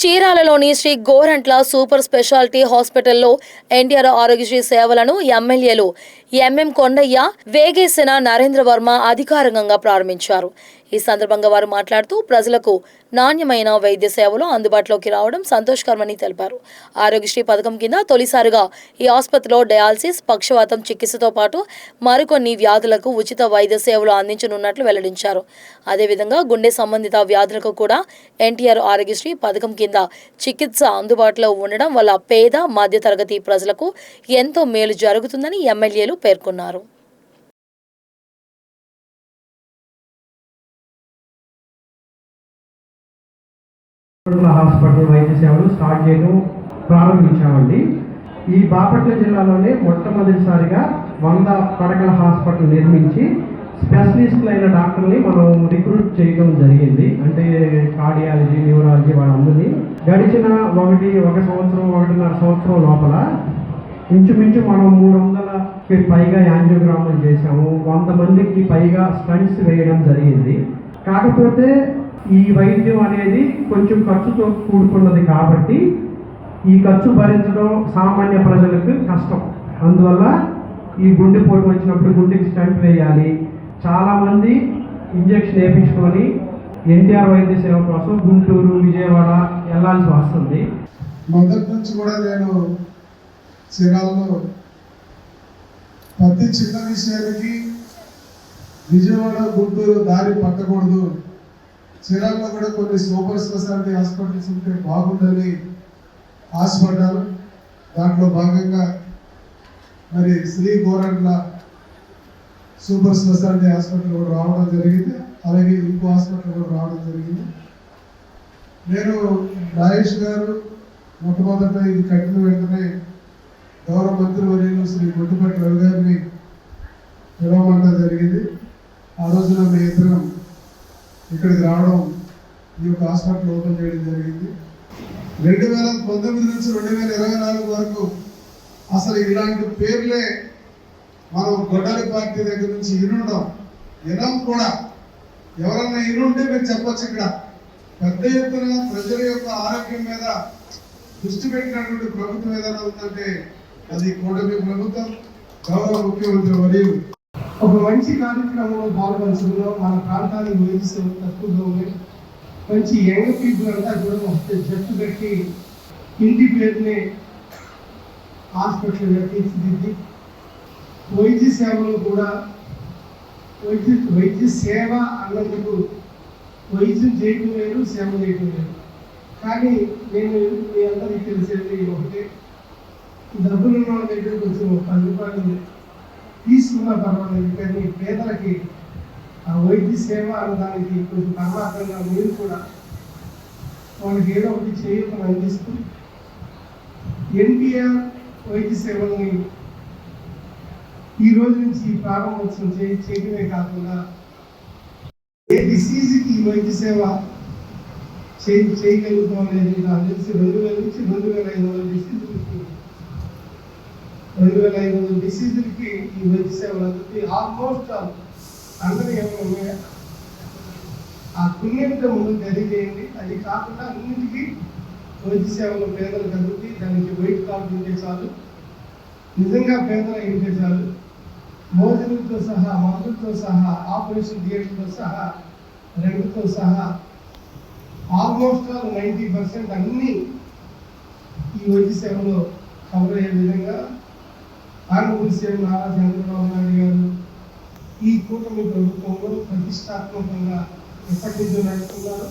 చీరాలలోని Shri Gorantla super speciality హాస్పిటల్లో ఎన్టీఆర్ ఆరోగ్యశ్రీ సేవలను ఎమ్మెల్యేలు ఎంఎం కొండయ్య, వేగేసిన నరేంద్ర వర్మ అధికారికంగా ప్రారంభించారు. ఈ సందర్భంగా వారు మాట్లాడుతూ ప్రజలకు నాణ్యమైన వైద్య సేవలు అందుబాటులోకి రావడం సంతోషకరమని తెలిపారు. ఆరోగ్యశ్రీ పథకం కింద తొలిసారిగా ఈ ఆసుపత్రిలో డయాలసిస్, పక్షవాతం చికిత్సతో పాటు మరికొన్ని వ్యాధులకు ఉచిత వైద్య సేవలు అందించనున్నట్లు వెల్లడించారు. అదేవిధంగా గుండె సంబంధిత వ్యాధులకు కూడా ఎన్టీఆర్ ఆరోగ్యశ్రీ పథకం కింద చికిత్స అందుబాటులో ఉండడం వల్ల పేద, మధ్యతరగతి ప్రజలకు ఎంతో మేలు జరుగుతుందని ఎమ్మెల్యేలు పేర్కొన్నారు. హాస్పిటల్ వైద్య సేవలు స్టార్ట్ చేయడం ప్రారంభించామండి. ఈ బాపట్ల జిల్లాలోనే మొట్టమొదటిసారిగా 100 పడకల హాస్పిటల్ నిర్మించి స్పెషలిస్టులైన డాక్టర్ని మనం రిక్రూట్ చేయడం జరిగింది. అంటే కార్డియాలజీ, న్యూరాలజీ వాళ్ళందరినీ గడిచిన ఒక సంవత్సరం, 1.5 సంవత్సరం లోపల ఇంచుమించు మనం 300కి పైగా యాంజియోగ్రాములు చేసాము. 100 మందికి పైగా స్టంట్స్ వేయడం జరిగింది. కాకపోతే ఈ వైద్యం అనేది కొంచెం ఖర్చుతో కూడుకున్నది కాబట్టి ఈ ఖర్చు భరించడం సామాన్య ప్రజలకు కష్టం. అందువల్ల ఈ గుండెపోటు వచ్చినప్పుడు గుండెకి స్టంట్ వేయాలి. చాలామంది ఇంజెక్షన్ వేయించుకొని ఎన్టీఆర్ వైద్య సేవ కోసం గుంటూరు, విజయవాడ వెళ్ళాల్సి వస్తుంది. మొదటి నుంచి కూడా నేను చీరాలలో ప్రతి చిన్న విషయానికి విజయవాడ, గుంటూరు దారి పట్టకూడదు, చీరాలలో కూడా కొన్ని సూపర్ స్పెషాలిటీ హాస్పిటల్స్ ఉంటే బాగుండాలి ఆశపడ్డాను. దాంట్లో భాగంగా మరి Shri Gorantla super speciality hospital కూడా రావడం జరిగింది. అలాగే ఇంకో హాస్పిటల్ కూడా రావడం జరిగింది. నేను రాజేష్ గారు మొట్టమొదట ఇది కట్టిన వెంటనే గౌరవ మంత్రివర్యులు శ్రీ గొడ్డుపట్టి రవి గారిని పిలవమంటం జరిగింది. ఆ రోజున మీ ఇద్దరం ఇక్కడికి రావడం, ఈ యొక్క హాస్పిటల్ ఓపెన్ చేయడం జరిగింది. 2019 నుంచి 2024 వరకు అసలు ఇలాంటి పేర్లే మనం గొడ్డాలి పార్టీ దగ్గర నుంచి వినం కూడా. ఎవరన్నా ఇనుంటే మీరు చెప్పచ్చు. ఇక్కడ పెద్ద ఎత్తున ప్రజల యొక్క ఆరోగ్యం మీద దృష్టి పెట్టినటువంటి ప్రభుత్వం ఏదైనా ఉందంటే అది కూటమి ప్రభుత్వం, గౌరవ ముఖ్యమంత్రి వర్యులు. ఒక మంచి కార్యక్రమంలో పాల్గొనడంలో మన ప్రాంతానికి వైద్య తక్కువగా ఉన్నాయి. మంచి యంగ్ పీపుల్ అంతా కూడా వస్తే జట్టు కట్టి ఇంటి పేరుని హాస్పిటల్గా తీర్చిదిద్ది వైద్య సేవలు కూడా వైద్య సేవ అన్నందుకు వైద్యం చేయటం వేరు, సేవ చేయటం వేరు. కానీ నేను మీ అందరికీ తెలిసేది ఒకటే, డబ్బులున్న వాళ్ళ దగ్గర కొంచెం 10 రూపాయలు తీసుకున్నా పర్వాలేదు, కానీ పేదలకి ఆ వైద్య సేవ అన్నదానికి కొంచెం పరమాత్మంగా మీరు కూడా వాళ్ళకి ఏదో ఒకటి చేయటం అందిస్తూ ఎన్టీఆర్ వైద్య సేవల్ని ఈ రోజు నుంచి ప్రారంభోత్సవం చేయడమే కాకుండా ఏ డిసీజ్కి ఈ వైద్య సేవ చేయగలుగుతాం అనేది నాకు తెలిసి 2000 నుంచి 2500 డిసీజులకి ఈ వైద్య సేవలు అందుతుంది. ఆల్మోస్ట్ అందరూ ఏమైనా ఉన్నాయా ఆ పుణ్యంతో ముందు తెలియజేయండి. అది కాకుండా అన్నింటికీ వైద్య సేవలు పేదలకు అందుతుంది. దానికి వెయిట్ కార్డు ఉంటే చాలు, నిజంగా పేదలు అయితే చాలు. భోజనంతో సహా, మందులతో సహా, ఆపరేషన్ థియేటర్తో సహా, రెండుతో సహా ఆల్మోస్ట్ 90% అన్నీ ఈ వైద్య సేవలో కవర్ అయ్యే విధంగా ఆరోగ్య సేవ నారా చంద్రబాబు నాయుడు గారు ఈ కూటమి ప్రభుత్వంలో ప్రతిష్టాత్మకంగా ఎప్పటి నుంచో నడుపుతున్నారు.